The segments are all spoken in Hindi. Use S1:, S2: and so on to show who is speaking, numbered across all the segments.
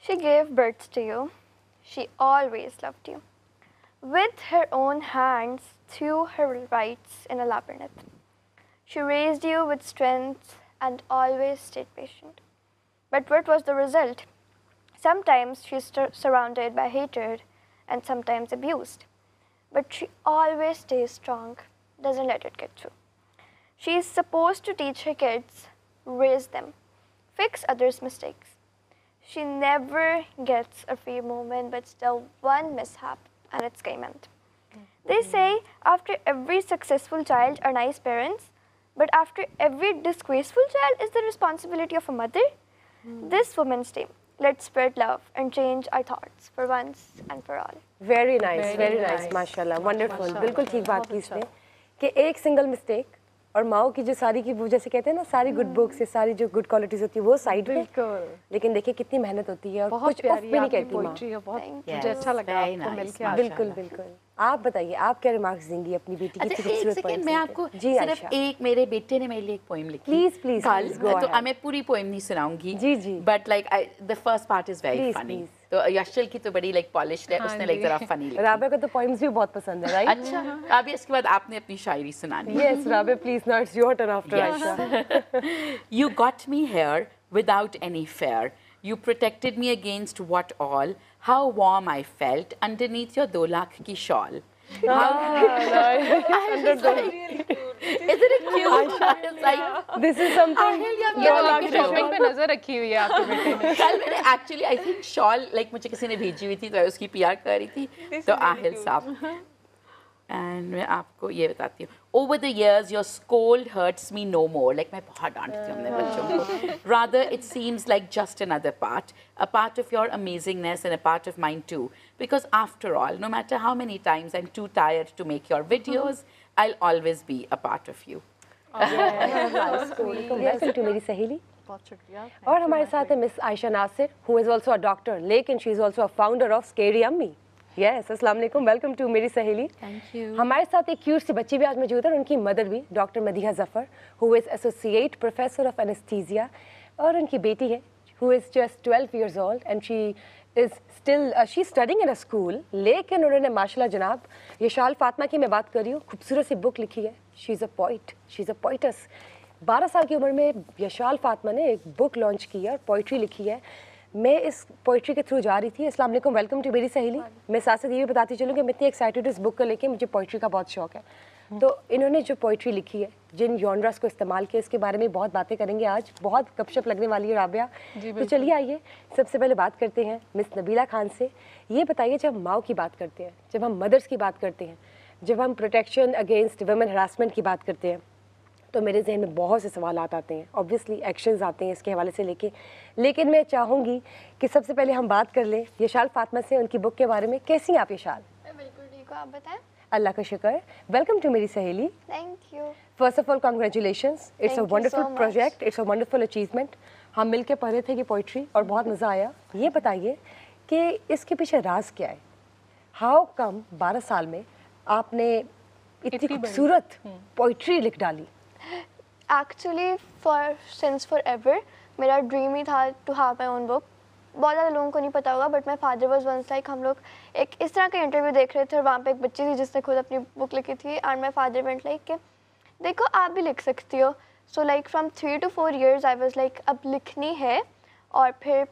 S1: She gave birth to you. She always loved you. With her own hands, threw her rights in a labyrinth. She raised you with strength and always stayed patient. But what was the result? Sometimes she's surrounded by hatred and sometimes abused. But she always stays strong, doesn't let it get through. She is supposed to teach her kids, raise them, fix others' mistakes. She never gets a free moment, but still one mishap and it's Kaimat. They say after every successful child are nice parents, but after every disgraceful child is the responsibility of a mother. This Women's Day, let's spread love and change our thoughts for once and for all.
S2: Very nice, माशाल्लाह, wonderful. बिल्कुल ठीक बात की इसने कि एक सिंगल मिस्टेक और माओ की जो सारी की वो जैसे कहते हैं ना सारी गुड बुक्स से सारी जो गुड क्वालिटीज होती है वो साइड में, लेकिन देखिए कितनी मेहनत होती है और कुछ ऑफ भी नहीं कहती माँ।
S3: मुझे अच्छा लगा आपको मिलके।
S2: बिल्कुल बिल्कुल। आप बताइए आप क्या रिमार्क्स देंगी अपनी बेटी की खूबसूरत पोएम?
S4: मैं आपको सिर्फ एक, मेरे बेटे ने मेरे लिए एक पोएम लिखी।
S2: प्लीज प्लीज
S4: तो मैं पूरी पोएम नहीं सुनाऊंगी
S2: जी जी,
S4: but like the first part is very funny. तो यशल की तो बड़ी लाइक पॉलिश्ड है, उसने लाइक जरा फनी लिखी।
S2: राबिया को तो पोएम्स भी बहुत पसंद है, राइट?
S4: अच्छा, अभी इसके बाद आपने अपनी शायरी सुनानी।
S2: Yes Rabia please, now it's your turn after Ayesha.
S4: You got me here without any fear. You protected me against what all. How warm I felt underneath your 2 lakh ki shawl. Isn't it cute? Like,
S2: this is something
S3: shopping पे नजर रखी हुई है आपके बेटे ने।
S4: कल मैंने actually I think shawl like मुझे किसी ने भेजी हुई थी तो उसकी पीआर कर रही थी तो आहिल साहब। एंड मैं आपको ये बताती हूँ, over the years your scold hurts me no more, like मैं बहुत डांटती हूँ अपने बच्चों को, rather it seems like just another part, a part of your amazingness and a part of mine too, because after all, no matter how many times I'm too tired to make your videos, I'll always be a part of you.
S2: Welcome to मेरी सहेली। बहुत शुक्रिया। और हमारे साथ है Miss Ayesha Nasir, who is also a doctor, लेकिन she is also a founder of Scary Yummy. Yes, अस्सलाम वालेकुम, वेलकम टू मेरी सहेली।
S4: Thank you.
S2: हमारे साथ एक क्यूट सी बच्ची भी आज मौजूद है और उनकी मदर भी, doctor Madiha Zafar, who is associate professor of anaesthesia, और उनकी बेटी है who is just 12 years old and she is still she studying in a school. लेकिन उन्होंने माशाल्लाह जनाब यशाल फातिमा की मैं बात कर रही हूँ, खूबसूरत सी बुक लिखी है। She is a poet, she is a poet's. 12 साल की उम्र में यशाल फातिमा ने एक बुक लॉन्च की है और पोइट्री लिखी है। मैं इस पोइट्री के थ्रू जा रही थी। अस्सलाम वालेकुम, वेलकम टू मेरी सहेली। मैं साथ साथ ये भी बताती चलूँ कि मैं इतनी एक्साइटेड इस बुक को लेके, मुझे पोइट्री का बहुत शौक है। तो इन्होंने जो पोइट्री लिखी है, जिन जॉनरास को इस्तेमाल किया, इसके बारे में बहुत बातें करेंगे आज, बहुत गपशप लगने वाली है राबिया। तो चलिए आइए सबसे पहले बात करते हैं मिस नबीला खान से। ये बताइए, जब माओ की बात करते हैं, जब हम मदर्स की बात करते हैं, जब हम प्रोटेक्शन अगेंस्ट वुमेन हरासमेंट की बात करते हैं, तो मेरे जहन में बहुत से सवाल आते हैं, ऑब्वियसली एक्शंस आते हैं इसके हवाले से लेके। लेकिन मैं चाहूँगी कि सबसे पहले हम बात कर लें यशाल फातिमा से, उनकी बुक के बारे में। कैसी हैं आप यशाल?
S1: मैं बिल्कुल ठीक हूँ, आप बताएं।
S2: अल्लाह का शुक्र। वेलकम टू मेरी सहेली।
S1: Thank you.
S2: First of all congratulations, it's a wonderful project, it's a wonderful achievement. हम मिल के पढ़े थे कि पोइट्री और बहुत मज़ा आया। ये बताइए कि इसके पीछे राज क्या है? हाउ कम 12 साल में आपने इतनी खूबसूरत पोइट्री लिख डाली?
S1: एक्चुअली सिंस फॉर एवर मेरा ड्रीम ही था to have my own book. बहुत ज़्यादा लोगों को नहीं पता होगा but my father was once like, हम लोग एक इस तरह का इंटरव्यू देख रहे थे और वहाँ पे एक बच्ची थी जिसने खुद अपनी बुक लिखी थी and my father went like कि देखो आप भी लिख सकती हो। So like from 3 to 4 years I was like अब लिखनी है। और फिर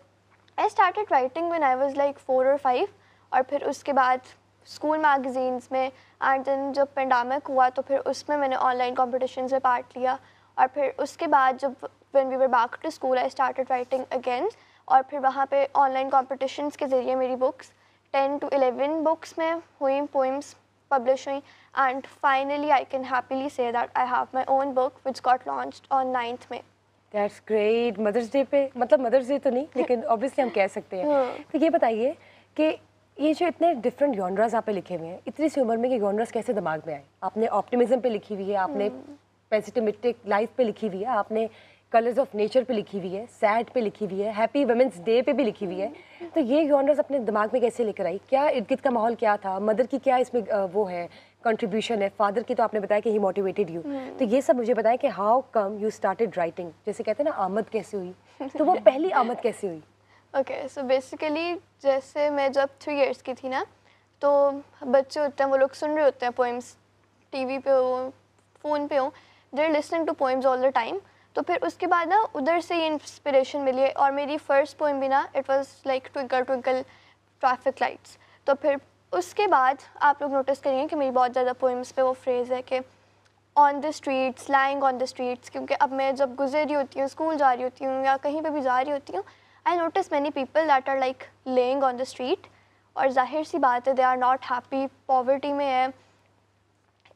S1: आई started writing when I was like 4 or 5। और फिर उसके बाद स्कूल मैगजीन्स में एंड देन जब पेंडेमिक हुआ तो फिर उसमें मैंने ऑनलाइन कॉम्पिटिशन में पार्ट लिया। और फिर उसके बाद जब when we were back to school I started writing again. और फिर वहाँ पे ऑनलाइन कॉम्पिटिशन्स के ज़रिए मेरी बुक्स 10 to 11 बुक्स में हुई, पोइम्स पब्लिश हुई and finally I can happily say that I have my own book which got launched on 9th May।
S2: That's great. Mother's day पे, मतलब मदर्स डे तो नहीं लेकिन ऑब्वियसली हम कह सकते हैं। तो ये बताइए कि ये जो इतने डिफरेंट जॉनरास आप पे लिखे हुए हैं, इतनी सी उम्र में ये जॉनरास कैसे दिमाग में आए? आपने ऑप्टिमिज्म पे लिखी हुई है, आपने पेसिमिस्टिक लाइफ पे लिखी हुई है, आपने कलर्स ऑफ नेचर पे लिखी हुई है, सैड पे लिखी हुई है, हैप्पी वुमेन्स डे पे भी लिखी हुई है। तो ये जॉनर्स अपने दिमाग में कैसे लेकर आई? क्या इर्द गिर्द का माहौल क्या था? मदर की क्या इसमें वो है कंट्रीब्यूशन है? फादर की तो आपने बताया कि ही मोटिवेटेड यू। तो ये सब मुझे बताएं कि how come you started writing. जैसे कहते हैं ना आमद कैसे हुई, तो वो पहली आमद कैसे हुई?
S1: ओके, सो बेसिकली जैसे मैं जब 3 इयर्स की थी ना, तो बच्चे होते हैं, वो लोग सुन रहे होते हैं पोइम्स, टीवी पे हो, फ़ोन पे हो, they are listening to poems all the time. तो फिर उसके बाद ना उधर से ही इंस्पिरेशन मिली है, और मेरी फर्स्ट पोइम भी ना it was like twinkle twinkle traffic lights. तो फिर उसके बाद आप लोग नोटिस करेंगे कि मेरी बहुत ज़्यादा पोइम्स पे वो फ्रेज़ है कि on the streets, lying on the streets, क्योंकि अब मैं जब गुजर रही होती हूँ, स्कूल जा रही होती हूँ या कहीं पे भी जा रही होती हूँ, I notice many people that are like laying on the street, और जाहिर सी बात है they are not happy, poverty में है,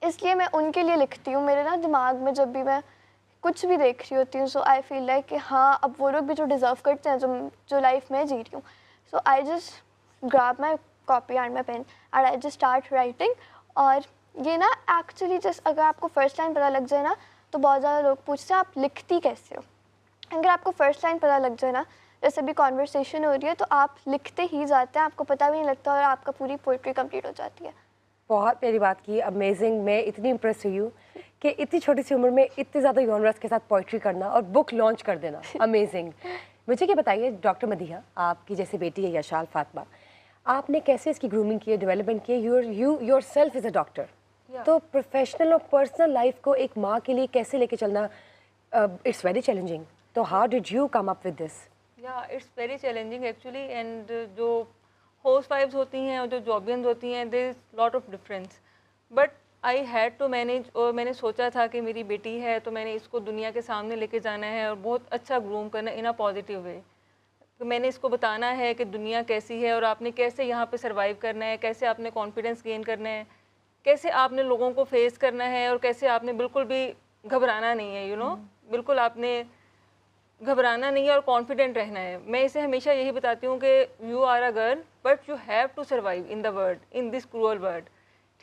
S1: इसलिए मैं उनके लिए लिखती हूँ। मेरे ना दिमाग में जब भी मैं कुछ भी देख रही होती हूँ, सो आई फील लाइक कि हाँ, अब वो लोग भी जो डिज़र्व करते हैं जो लाइफ में जी रही हूँ। So I just grab my copy and my pen and I just start writing. और ये ना एक्चुअली जस्ट अगर आपको फर्स्ट लाइन पता लग जाए ना, तो बहुत ज़्यादा लोग पूछते हैं आप लिखती कैसे हो। अगर आपको फर्स्ट लाइन पता लग जाए ना, जैसे भी कॉन्वर्सेशन हो रही है, तो आप लिखते ही जाते हैं, आपको पता भी नहीं लगता और आपका पूरी पोइट्री कंप्लीट हो जाती है।
S2: बहुत प्यारी बात की, अमेजिंग। मैं इतनी इम्प्रेस हुई हूँ कि इतनी छोटी सी उम्र में इतने ज़्यादा जॉनर्स के साथ पोइट्री करना और बुक लॉन्च कर देना, अमेजिंग। मुझे क्या बताइए डॉक्टर मदीहा, आपकी जैसे बेटी है यशाल फातिमा, आपने कैसे इसकी ग्रूमिंग की है, डेवलपमेंट की है? Yourself is a doctor, तो प्रोफेशनल और पर्सनल लाइफ को एक माँ के लिए कैसे लेके चलना, इट्स वेरी चैलेंजिंग। तो how did you come up with this?
S5: Yeah it's very challenging actually, and जो हाउस वाइफ्स होती हैं और जो जॉबियंस होती हैं, there is lot of difference, but I had to manage. और मैंने सोचा था कि मेरी बेटी है तो मैंने इसको दुनिया के सामने लेके जाना है और बहुत अच्छा ग्रूम करना इन अ पॉजिटिव वे। तो मैंने इसको बताना है कि दुनिया कैसी है और आपने कैसे यहाँ पे सर्वाइव करना है, कैसे आपने कॉन्फिडेंस गेन करना है, कैसे आपने लोगों को फेस करना है और कैसे आपने बिल्कुल भी घबराना नहीं है, बिल्कुल आपने घबराना नहीं है और कॉन्फिडेंट रहना है। मैं इसे हमेशा यही बताती हूँ कि you are a girl but you have to survive in the world, in this cruel world,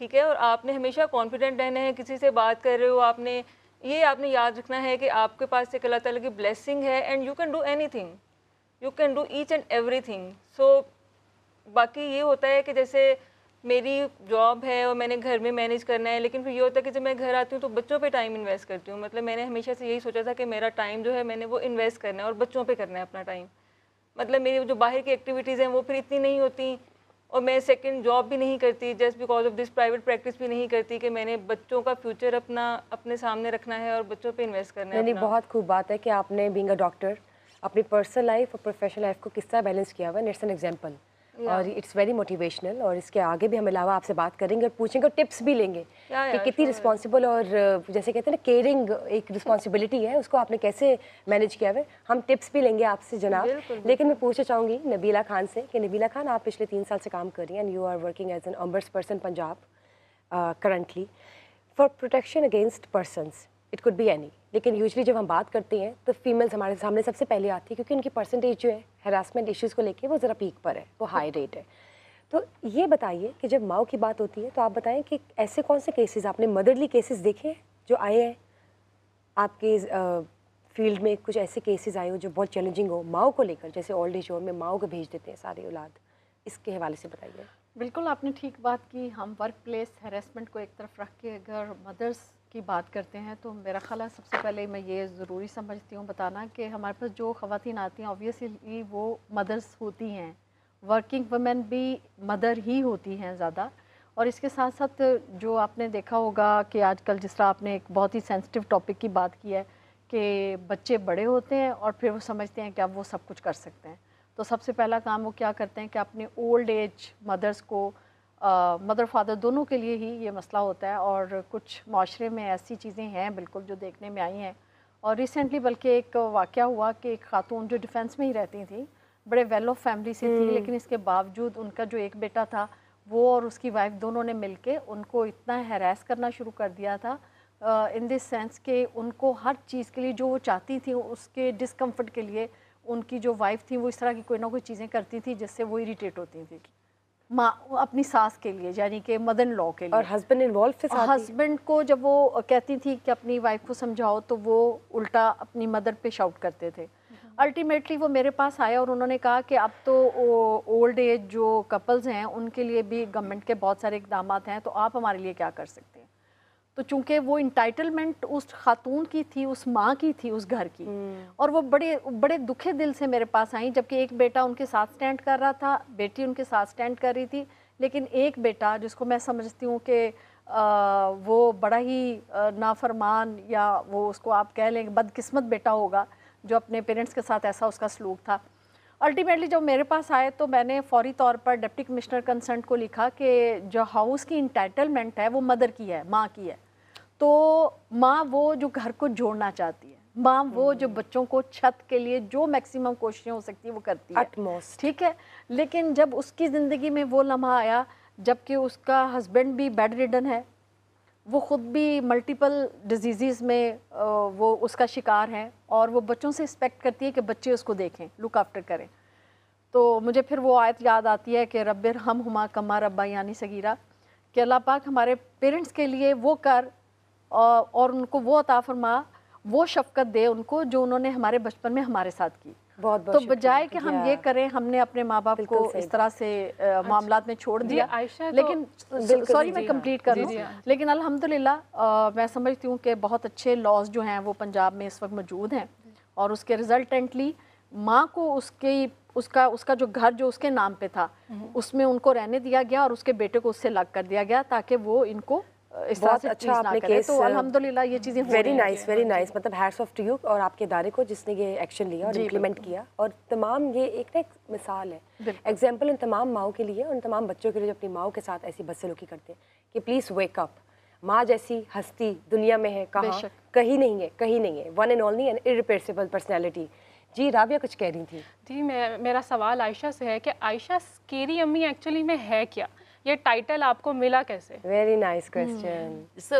S5: ठीक है। और आपने हमेशा कॉन्फिडेंट रहना है। किसी से बात कर रहे हो, आपने याद रखना है कि आपके पास एक अल्लाह ताला की ब्लेसिंग है and you can do anything, you can do each and everything. So बाकी ये होता है कि जैसे मेरी जॉब है और मैंने घर में मैनेज करना है, लेकिन फिर ये होता है कि जब मैं घर आती हूँ तो बच्चों पे टाइम इन्वेस्ट करती हूँ। मतलब मैंने हमेशा से यही सोचा था कि मेरा टाइम जो है मैंने वो इन्वेस्ट करना है और बच्चों पे करना है अपना टाइम। मतलब मेरी जो बाहर की एक्टिविटीज़ हैं वो फिर इतनी नहीं होती, और मैं सेकंड जॉब भी नहीं करती just because of this, private practice भी नहीं करती कि मैंने बच्चों का फ्यूचर अपने सामने रखना है और बच्चों पे इन्वेस्ट करना है।
S2: नहीं, बहुत खूब बात है कि आपने बीइंग अ डॉक्टर अपनी पर्सनल लाइफ और प्रोफेशनल लाइफ को किस तरह बैलेंस किया हुआ है। इट्स एन एग्जाम्पल और इट्स वेरी मोटिवेशनल। और इसके आगे भी हम अलावा आपसे बात करेंगे और पूछेंगे और टिप्स भी लेंगे कि कितनी रिस्पॉन्सिबल और जैसे कहते हैं ना केयरिंग एक रिस्पॉन्सिबिलिटी है, उसको आपने कैसे मैनेज किया है। हम टिप्स भी लेंगे आपसे जनाब। लेकिन मैं पूछना चाहूँगी नबीला खान से कि नबीला खान, आप पिछले 3 साल से काम कर रही हैं and you are working as an ombudsperson Punjab currently for protection against persons, it could be any, लेकिन यूजुअली जब हम बात करते हैं तो फीमेल्स हमारे सामने सबसे पहले आती है क्योंकि उनकी परसेंटेज जो है हैरासमेंट इश्यूज़ को लेके वो ज़रा पीक पर है, वो हाई रेट है। तो ये बताइए कि जब माओ की बात होती है तो आप बताएं कि ऐसे कौन से केसेस आपने मदरली केसेस देखे हैं जो आए हैं आपके फील्ड में, कुछ ऐसे केसेस आए हो जो बहुत चैलेंजिंग हो माओ को लेकर, जैसे ओल्ड एज होम में माओ को भेज देते हैं सारी औलाद, इसके हवाले से बताइए।
S3: बिल्कुल आपने ठीक बात की। हम वर्क प्लेस हैरेसमेंट को एक तरफ रख के अगर मदर्स की बात करते हैं तो मेरा ख्याल है सबसे पहले मैं ये ज़रूरी समझती हूँ बताना कि हमारे पास जो ख़वातीन आती हैं ऑब्वियसली वो मदर्स होती हैं, वर्किंग वुमेन भी मदर ही होती हैं ज़्यादा। और इसके साथ साथ जो आपने देखा होगा कि आजकल जिस तरह आपने एक बहुत ही सेंसिटिव टॉपिक की बात की है कि बच्चे बड़े होते हैं और फिर वो समझते हैं कि अब वो सब कुछ कर सकते हैं। तो सबसे पहला काम वो क्या करते हैं कि अपने ओल्ड एज मदर्स को, मदर फादर दोनों के लिए ही ये मसला होता है। और कुछ माशरे में ऐसी चीज़ें हैं बिल्कुल जो देखने में आई हैं। और रिसेंटली बल्कि एक वाक़या हुआ कि एक खातून जो डिफेंस में ही रहती थी, बड़े वेल ऑफ फैमिली से थी, लेकिन इसके बावजूद उनका जो एक बेटा था वो और उसकी वाइफ दोनों ने मिलके उनको इतना हैरेस करना शुरू कर दिया था इन दिस सेंस कि उनको हर चीज़ के लिए जो वो चाहती थी उसके डिस्कम्फर्ट के लिए उनकी जो वाइफ थी वो इस तरह की कोई ना कोई चीज़ें करती थी जिससे वो इरिटेट होती थी माँ अपनी सास के लिए, यानी कि मदर इन लॉ के लिए।
S2: और हस्बैंड इन्वॉल्व थे साथ?
S3: हस्बैंड को जब वो कहती थी कि अपनी वाइफ को समझाओ तो वो उल्टा अपनी मदर पे शाउट करते थे। अल्टीमेटली वो मेरे पास आया और उन्होंने कहा कि अब तो ओल्ड एज जो कपल्स हैं उनके लिए भी गवर्नमेंट के बहुत सारे इकदाम हैं, तो आप हमारे लिए क्या कर सकते हैं। तो चूंकि वो इंटाइटलमेंट उस खातून की थी, उस माँ की थी, उस घर की, और वो बड़े बड़े दुखे दिल से मेरे पास आई, जबकि एक बेटा उनके साथ स्टैंड कर रहा था, बेटी उनके साथ स्टैंड कर रही थी, लेकिन एक बेटा जिसको मैं समझती हूँ कि वो बड़ा ही नाफरमान, या वो उसको आप कह लें बदकिस्मत बेटा होगा जो अपने पेरेंट्स के साथ ऐसा उसका सलूक था। अल्टीमेटली जब मेरे पास आए तो मैंने फौरी तौर पर डिप्टी कमिश्नर कंसर्न को लिखा कि जो हाउस की इंटाइटलमेंट है वो मदर की है, माँ की है। तो माँ वो जो घर को जोड़ना चाहती है, माँ वो जो बच्चों को छत के लिए जो मैक्सिमम कोशिशें हो सकती है वो करती है,
S2: Utmost.
S3: ठीक है। लेकिन जब उसकी ज़िंदगी में वो लम्हा आया जबकि उसका हस्बैंड भी बेड रिडन है, वो ख़ुद भी मल्टीपल डिजीज़ में वो उसका शिकार है, और वो बच्चों से एक्सपेक्ट करती है कि बच्चे उसको देखें, लुक आफ्टर करें। तो मुझे फिर वो आयत याद आती है कि रब्बिर हम हुमा कमा रब्बा यानी सगीरा, कि अल्लाह पाक हमारे पेरेंट्स के लिए वो कर और उनको वो अता फरमा, वो शफ़क़त दे उनको जो उन्होंने हमारे बचपन में हमारे साथ की।
S2: बहुत
S3: तो बजाय कि हम ये करें, हमने अपने माँ बाप को इस तरह से मामलात में छोड़ दिया। लेकिन सॉरी मैं कंप्लीट कर लूँ, लेकिन अल्हम्दुलिल्लाह मैं समझती हूँ कि बहुत अच्छे लॉज जो हैं वो पंजाब में इस वक्त मौजूद हैं, और उसके रिजल्टेंटली माँ को उसका जो घर जो उसके नाम पे था उसमें उनको रहने दिया गया, और उसके बेटे को उससे अलग कर दिया गया ताकि वो इनको
S2: बहुत अच्छा आपने केस,
S3: तो अल्हम्दुलिल्लाह ये चीज़ें
S2: वेरी नाइस, मतलब हैट्स ऑफ टू यू और आपके इदारे को जिसने ये एक्शन लिया और इम्प्लीमेंट किया। और तमाम ये एक मिसाल है, एग्जाम्पल उन तमाम माओं के लिए, उन तमाम बच्चों के लिए जो अपनी माओं के साथ ऐसी बदसलूकी करते हैं कि प्लीज़ वेक अप। माँ जैसी हस्ती दुनिया में है कहाँ? कहीं नहीं है, कहीं नहीं है। One and only and irreplaceable personality. Ji Rabia कुछ कह रही थी।
S6: जी मेरा सवाल आयशा से है कि आयशा स्केरी अम्मी एक्चुअली में है क्या? ये टाइटल आपको मिला कैसे?
S2: Very nice question.
S4: So